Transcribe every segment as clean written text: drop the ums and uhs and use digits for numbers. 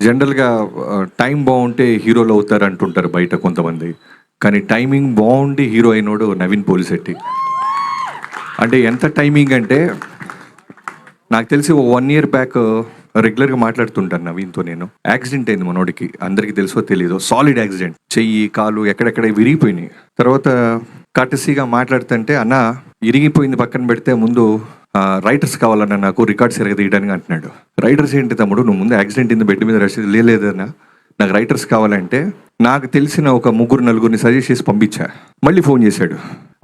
జనరల్‌గా టైం బావుంటే హీరోలు అవుతారు అంటుంటారు బయట కొంతమంది. కానీ టైమింగ్ బావుండి హీరో అయినోడు నవీన్ పోలిశెట్టి. అంటే ఎంత టైమింగ్ అంటే నాకు తెలిసి ఓ 1 ఇయర్ బ్యాక్ రెగ్యులర్‌గా మాట్లాడుతుంటాను నవీన్‌తో నేను. యాక్సిడెంట్ అయింది మనోడికి. అందరికి తెలుసో తెలీదో సాలిడ్ యాక్సిడెంట్. చెయ్యి, కాలు ఎక్కడెక్కడ విరిగిపోయినాయి. తర్వాత కర్టెసీగా మాట్లాడుతుంటే అన్న ఇరిగిపోయింది పక్కన పెడితే ముందు రైటర్స్ కావాలన్నా నాకు రికార్డ్స్ ఎరగదీయడానికి అంటున్నాడు. రైటర్స్ ఏంటి తమ్ముడు నువ్వు ముందు యాక్సిడెంట్ అయింది బెడ్ మీద రసీదు లేదన్నా నాకు రైటర్స్ కావాలంటే నాకు తెలిసిన ఒక ముగ్గురు నలుగురిని సజెస్ట్ చేసి పంపించా. మళ్ళీ ఫోన్ చేశాడు.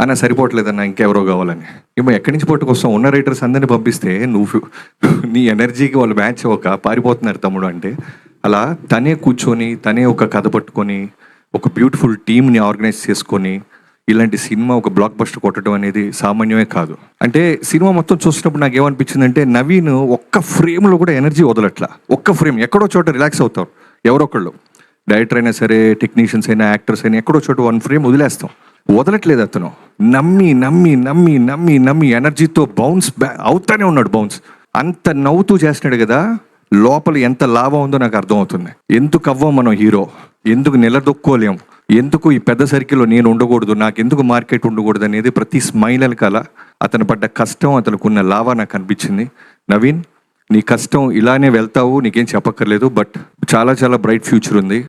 అన్న సరిపోవట్లేదన్న ఇంకెవరో కావాలని. ఏమో ఎక్కడి నుంచి పట్టుకొస్తాం ఉన్న రైటర్స్ అందరినీ పంపిస్తే నువ్వు నీ ఎనర్జీకి వాళ్ళు మ్యాచ్ అవ్వక పారిపోతున్నారు తమ్ముడు అంటే అలా తనే కూర్చొని తనే ఒక కథ పట్టుకొని ఒక బ్యూటిఫుల్ టీమ్ని ఆర్గనైజ్ చేసుకొని ఇలాంటి సినిమా ఒక బ్లాక్ బస్టర్ కొట్టడం అనేది సామాన్యమే కాదు. అంటే సినిమా మొత్తం చూసినప్పుడు నాకు ఏమనిపించిందంటే నవీన్ ఒక్క ఫ్రేమ్లో కూడా ఎనర్జీ వదలట్లా. ఒక్క ఫ్రేమ్ ఎక్కడో చోట రిలాక్స్ అవుతారు ఎవరొకళ్ళు. డైరెక్టర్ అయినా సరే, టెక్నీషియన్స్ అయినా, యాక్టర్స్ అయినా ఎక్కడో చోట 1 ఫ్రేమ్ వదిలేస్తాం. వదలట్లేదు అతను. నమ్మి నమ్మి నమ్మి నమ్మి నమ్మి ఎనర్జీతో బౌన్స్ అవుతానే ఉన్నాడు బౌన్స్. అంత నవ్వుతూ చేస్తున్నాడు కదా, లోపల ఎంత లాభం ఉందో నాకు అర్థమవుతుంది. ఎందుకు అవ్వం మనం హీరో, ఎందుకు నిలదొక్కోలేం, ఎందుకు ఈ పెద్ద సర్కిల్లో నేను ఉండకూడదు, నాకు ఎందుకు మార్కెట్ ఉండకూడదు అనేది ప్రతి స్మైల్ వెనకాల అతను పడ్డ కష్టం, అతనుకున్న లాభ నాకు అనిపించింది. నవీన్ నీ కష్టం ఇలానే వెళ్తావు, నీకేం చెప్పక్కర్లేదు, బట్ చాలా చాలా బ్రైట్ ఫ్యూచర్ ఉంది.